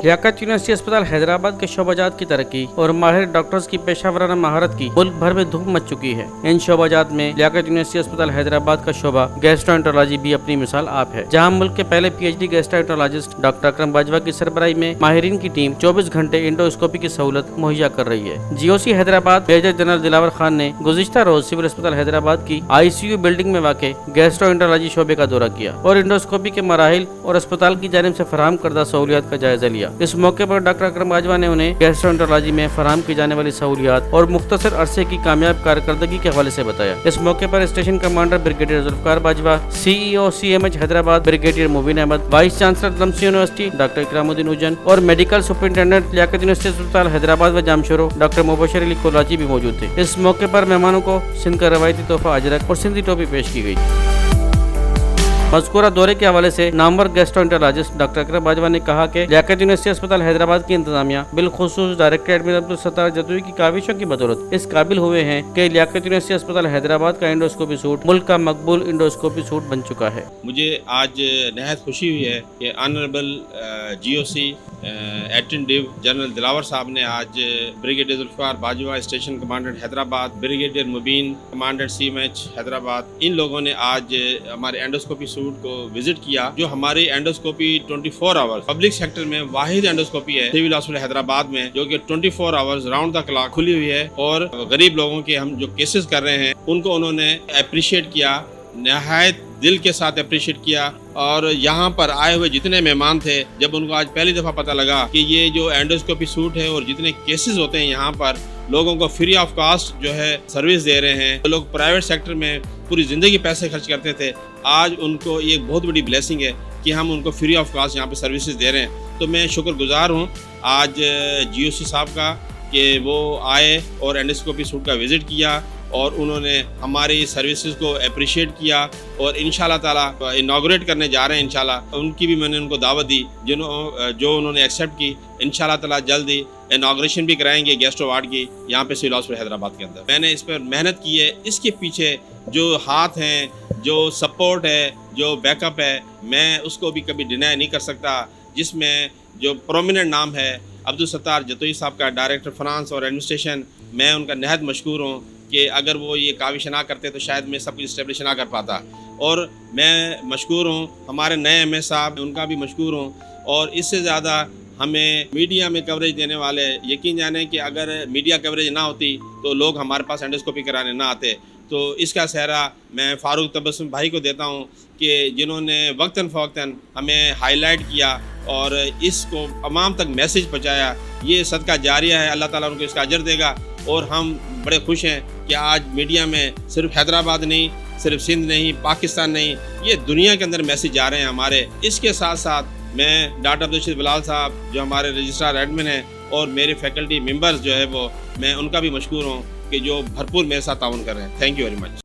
Liaquat university अस्पताल हैदराबाद के शोबाजात की तरक्की और माहिर डॉक्टर्स की पेशावराना महारत की मुल्क भर में धूम मच चुकी है। इन शोबाजात में लियाकत यूनिवर्सिटी अस्पताल हैदराबाद का शोबा गैस्ट्रोएंटरोलॉजी भी अपनी मिसाल आप है, जहां मुल्क के पहले पीएचडी गैस्ट्रोएंटरोलॉजिस्ट डॉक्टर अकरम बाजवा की सरबराही में माहिरीन की टीम 24 घंटे इंडोस्कोपी की सहूलत मुहैया कर रही है। GOC Hyderabad major general Dilawar Khan ने गुज़िश्ता रोज सिविल अस्पताल हैदराबाद की आईसीयू बिल्डिंग में वाक़े गैस्ट्रोएंटरोलॉजी शोबे का दौरा किया और इंडोस्कोपी के मराहिल और अस्पताल की जानिब से फराहम करदा सहूलियात का जायजा लिया। इस मौके पर डॉक्टर अकरम बाजवा ने उन्हें गैस्ट्रोएंटरोलॉजी में फराहम की जाने वाली सहूलियात और मुख्तसर अरसे की कामयाब कारकर्दगी के हवाले से बताया। इस मौके पर station commander brigadier Zulfiqar Bajwa, CEO CMH Hyderabad brigadier Mubeen Ahmed, vice chancellor LUMHS university doctor Ikramuddin Ujan और मेडिकल सुपरिटेंडेंट लियाकत यूनिवर्सिटी अस्पताल हैदराबाद व जामशोरो डॉक्टर मुबशर अली कोलाची भी मौजूद थे। इस मौके पर मेहमानों को सिंध का रवायती तोहफा अजरक और सिंधी टोपी पेश की गई। मज़कूरा दौरे के हवाले से नामवर गैस्ट्रोएंटरोलॉजिस्ट डॉक्टर अकरम बाजवा ने कहा कि लियाकत यूनिवर्सिटी अस्पताल हैदराबाद की इंतजामिया बिलखुसूस डायरेक्टर एडमिन अब्दुल सत्तार जतोई की काविशों की बदौलत इस काबिल हुए हैं कि लियाकत यूनिवर्सिटी अस्पताल हैदराबाद का इंडोस्कोपी सूट मुल्क का मकबूल इंडोस्कोपी सूट बन चुका है। मुझे आज नहायत खुशी हुई है कि honourable GOC acting div general Dilawar sahab ने आज brigadier Zulfiqar Bajwa station commandant Hyderabad, brigadier Mubeen commandant CMH Hyderabad, इन लोगों ने आज हमारे एंडोस्कोपी सूट को विजिट किया। जो हमारी एंडोस्कोपी 24 आवर्स पब्लिक सेक्टर में वाहिद एंडोस्कोपी है सिविल हॉस्पिटल हैदराबाद में, जो कि 24 आवर्स राउंड द क्लॉक खुली हुई है और गरीब लोगों के हम जो केसेस कर रहे हैं उनको उन्होंने अप्रिशिएट किया, नहायत दिल के साथ अप्रिशिएट किया। और यहाँ पर आए हुए जितने मेहमान थे, जब उनको आज पहली दफ़ा पता लगा कि ये जो एंडोस्कोपी सूट है और जितने केसेस होते हैं यहाँ पर लोगों को फ्री ऑफ कास्ट जो है सर्विस दे रहे हैं, तो लोग प्राइवेट सेक्टर में पूरी ज़िंदगी पैसे खर्च करते थे, आज उनको ये बहुत बड़ी ब्लेसिंग है कि हम उनको फ्री ऑफ कास्ट यहाँ पे सर्विसेज दे रहे हैं। तो मैं शुक्रगुजार हूँ आज जीओसी साहब का कि वो आए और एंडोस्कोपी सूट का विज़िट किया और उन्होंने हमारी सर्विसेज को अप्रिशिएट किया और इंशाल्लाह ताला इनाग्रेट करने जा रहे हैं। इंशाल्लाह उनकी भी मैंने उनको दावत दी जो उन्होंने एक्सेप्ट की। इंशाल्लाह ताला जल्दी इनाग्रेशन भी कराएंगे गैस्ट्रो वार्ड की यहाँ पे सिविल हॉस्पिटल हैदराबाद के अंदर। मैंने इस पर मेहनत की है, इसके पीछे जो हाथ हैं, जो सपोर्ट है, जो बैकअप है, मैं उसको भी कभी डिनाई नहीं कर सकता। जिसमें जो प्रोमिनेंट नाम है अब्दुल सत्तार जतोई साहब का, डायरेक्टर फाइनेंस और एडमिनिस्ट्रेशन, मैं उनका नहायत मशकूर हूँ कि अगर वो ये काविश ना करते तो शायद मैं सब कुछ इस्टेब्लिश ना कर पाता। और मैं मशकूर हूँ हमारे नए एमए साहब, उनका भी मशकूर हूँ। और इससे ज़्यादा हमें मीडिया में कवरेज देने वाले, यकीन जाने कि अगर मीडिया कवरेज ना होती तो लोग हमारे पास एंडोस्कोपी कराने ना आते। तो इसका सहरा मैं फारूक तबस्सुम भाई को देता हूँ कि जिन्होंने वक्तन फ़वक्तन हमें हाईलाइट किया और इसको अवाम तक मैसेज पहुँचाया। ये सदका जारिया है, अल्लाह ताला उनको इसका अजर देगा। और हम बड़े खुश हैं कि आज मीडिया में सिर्फ हैदराबाद नहीं, सिर्फ सिंध नहीं, पाकिस्तान नहीं, ये दुनिया के अंदर मैसेज जा रहे हैं हमारे। इसके साथ साथ मैं डॉक्टर अब्दुल रशीद बिलाल साहब जो हमारे रजिस्ट्रार एडमिन हैं और मेरे फैकल्टी मेंबर्स जो है वो, मैं उनका भी मशकूर हूँ कि जो भरपूर मेरे साथ ताउन कर रहे हैं। Thank you very much.